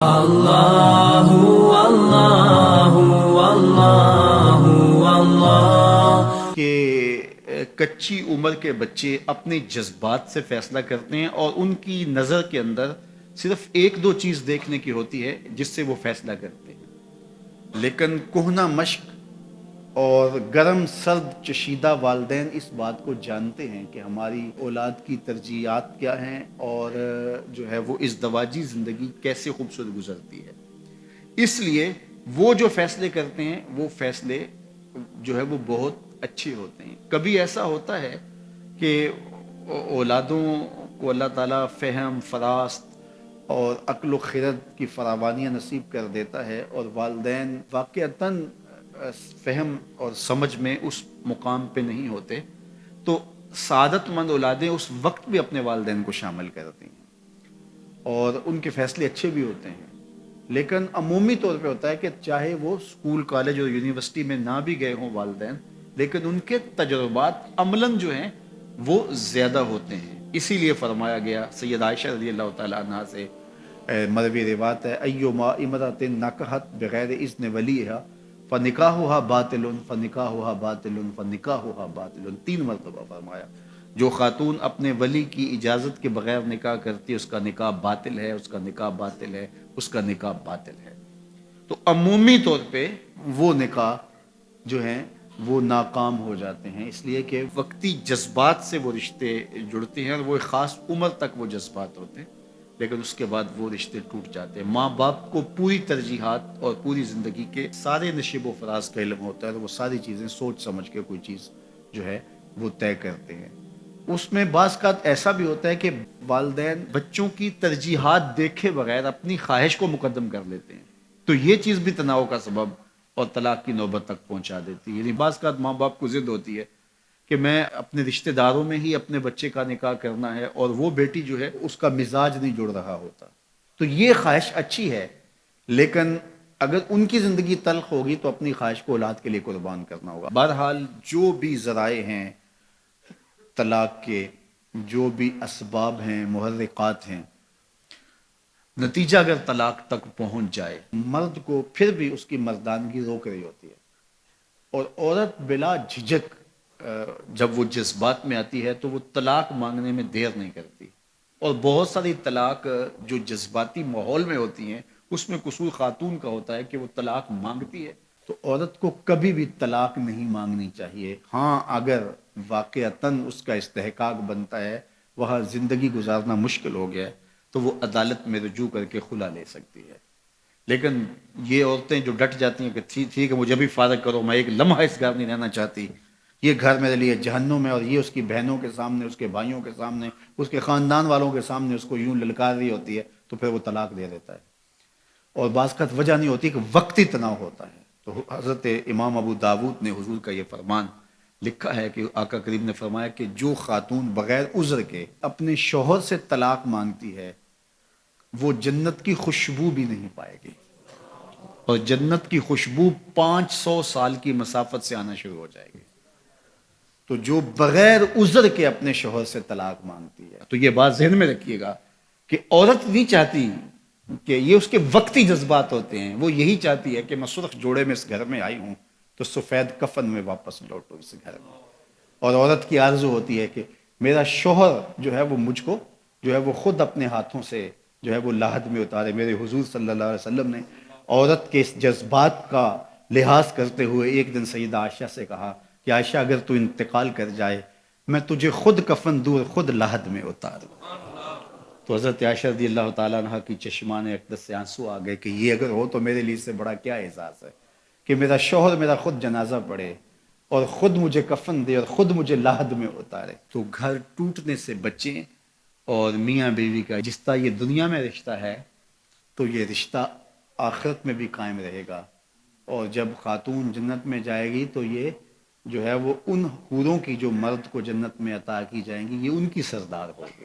اللہ اللہ اللہ اللہ کہ کچی عمر کے بچے اپنے جذبات سے فیصلہ کرتے ہیں اور ان کی نظر کے اندر صرف ایک دو چیز دیکھنے کی ہوتی ہے جس سے وہ فیصلہ کرتے ہیں، لیکن کہنہ مشق اور گرم سرد چشیدہ والدین اس بات کو جانتے ہیں کہ ہماری اولاد کی ترجیحات کیا ہیں اور جو ہے وہ ازدواجی زندگی کیسے خوبصورت گزرتی ہے۔ اس لیے وہ جو فیصلے کرتے ہیں وہ فیصلے جو ہے وہ بہت اچھے ہوتے ہیں۔ کبھی ایسا ہوتا ہے کہ اولادوں کو اللہ تعالیٰ فہم، فراست اور عقل و خرد کی فراوانیاں نصیب کر دیتا ہے اور والدین واقعتاً فہم اور سمجھ میں اس مقام پہ نہیں ہوتے، تو سعادت مند اولادیں اس وقت بھی اپنے والدین کو شامل کرتی ہیں اور ان کے فیصلے اچھے بھی ہوتے ہیں۔ لیکن عمومی طور پہ ہوتا ہے کہ چاہے وہ اسکول، کالج اور یونیورسٹی میں نہ بھی گئے ہوں والدین، لیکن ان کے تجربات عملاً جو ہیں وہ زیادہ ہوتے ہیں۔ اسی لیے فرمایا گیا سید عائشہ رضی اللہ تعالیٰ عنہ سے مروی روایت ہے، ایما امرأۃ نکحت بغیر اذن ولیہا فنکاحها باطل فنکاحها باطل فنکاحها باطل، 3 مرتبہ فرمایا، جو خاتون اپنے ولی کی اجازت کے بغیر نکاح کرتی ہے اس کا نکاح باطل ہے، اس کا نکاح باطل ہے، اس کا نکاح باطل ہے۔ تو عمومی طور پہ وہ نکاح جو ہیں وہ ناکام ہو جاتے ہیں، اس لیے کہ وقتی جذبات سے وہ رشتے جڑتے ہیں اور وہ ایک خاص عمر تک وہ جذبات ہوتے ہیں، لیکن اس کے بعد وہ رشتے ٹوٹ جاتے ہیں۔ ماں باپ کو پوری ترجیحات اور پوری زندگی کے سارے نشیب و فراز کا علم ہوتا ہے اور وہ ساری چیزیں سوچ سمجھ کے کوئی چیز جو ہے وہ طے کرتے ہیں۔ اس میں بعض کا ایسا بھی ہوتا ہے کہ والدین بچوں کی ترجیحات دیکھے بغیر اپنی خواہش کو مقدم کر لیتے ہیں، تو یہ چیز بھی تناؤ کا سبب اور طلاق کی نوبت تک پہنچا دیتی ہے۔ یعنی بعض کا ماں باپ کو ضد ہوتی ہے کہ میں اپنے رشتہ داروں میں ہی اپنے بچے کا نکاح کرنا ہے اور وہ بیٹی جو ہے اس کا مزاج نہیں جڑ رہا ہوتا، تو یہ خواہش اچھی ہے، لیکن اگر ان کی زندگی تلخ ہوگی تو اپنی خواہش کو اولاد کے لیے قربان کرنا ہوگا۔ بہرحال جو بھی ذرائع ہیں طلاق کے، جو بھی اسباب ہیں، محرکات ہیں، نتیجہ اگر طلاق تک پہنچ جائے، مرد کو پھر بھی اس کی مردانگی روک رہی ہوتی ہے اور عورت بلا جھجک جب وہ جذبات میں آتی ہے تو وہ طلاق مانگنے میں دیر نہیں کرتی، اور بہت ساری طلاق جو جذباتی ماحول میں ہوتی ہیں اس میں قصور خاتون کا ہوتا ہے کہ وہ طلاق مانگتی ہے۔ تو عورت کو کبھی بھی طلاق نہیں مانگنی چاہیے، ہاں اگر واقعتاً اس کا استحقاق بنتا ہے، وہاں زندگی گزارنا مشکل ہو گیا ہے، تو وہ عدالت میں رجوع کر کے خلا لے سکتی ہے۔ لیکن یہ عورتیں جو ڈٹ جاتی ہیں کہ ٹھیک ہے مجھے بھی فارغ کرو، میں ایک لمحہ اس گھر نہیں رہنا چاہتی، یہ گھر میرے لیے جہنم ہے، اور یہ اس کی بہنوں کے سامنے، اس کے بھائیوں کے سامنے، اس کے خاندان والوں کے سامنے اس کو یوں للکار رہی ہوتی ہے، تو پھر وہ طلاق دے دیتا ہے۔ اور بعض کا وجہ نہیں ہوتی کہ وقتی تناؤ ہوتا ہے۔ تو حضرت امام ابو داود نے حضور کا یہ فرمان لکھا ہے کہ آقا کریم نے فرمایا کہ جو خاتون بغیر عذر کے اپنے شوہر سے طلاق مانگتی ہے وہ جنت کی خوشبو بھی نہیں پائے گی، اور جنت کی خوشبو 500 سال کی مسافت سے آنا شروع ہو جائے گی۔ تو جو بغیر عذر کے اپنے شوہر سے طلاق مانگتی ہے، تو یہ بات ذہن میں رکھیے گا کہ عورت نہیں چاہتی کہ یہ اس کے وقتی جذبات ہوتے ہیں، وہ یہی چاہتی ہے کہ میں سرخ جوڑے میں اس گھر میں آئی ہوں تو سفید کفن میں واپس لوٹوں اس گھر میں۔ اور عورت کی آرزو ہوتی ہے کہ میرا شوہر جو ہے وہ مجھ کو جو ہے وہ خود اپنے ہاتھوں سے جو ہے وہ لاحد میں اتارے۔ میرے حضور صلی اللہ علیہ وسلم نے عورت کے اس جذبات کا لحاظ کرتے ہوئے ایک دن سیدہ عائشہ سے کہا کہ عائشہ اگر تو انتقال کر جائے میں تجھے خود کفن دوں، خود لاحد میں اتاروں۔ تو حضرت عائشہ رضی اللہ تعالیٰ عنہ کی چشمان اقدس سے آنسو آ گئے کہ یہ اگر ہو تو میرے لیے سے بڑا کیا احساس ہے کہ میرا شوہر میرا خود جنازہ پڑھے اور خود مجھے کفن دے اور خود مجھے لاحد میں اتارے۔ تو گھر ٹوٹنے سے بچیں، اور میاں بیوی کا جس طرح یہ دنیا میں رشتہ ہے تو یہ رشتہ آخرت میں بھی قائم رہے گا، اور جب خاتون جنت میں جائے گی تو یہ جو ہے وہ ان حوروں کی جو مرد کو جنت میں عطا کی جائیں گی، یہ ان کی سردار ہوگی۔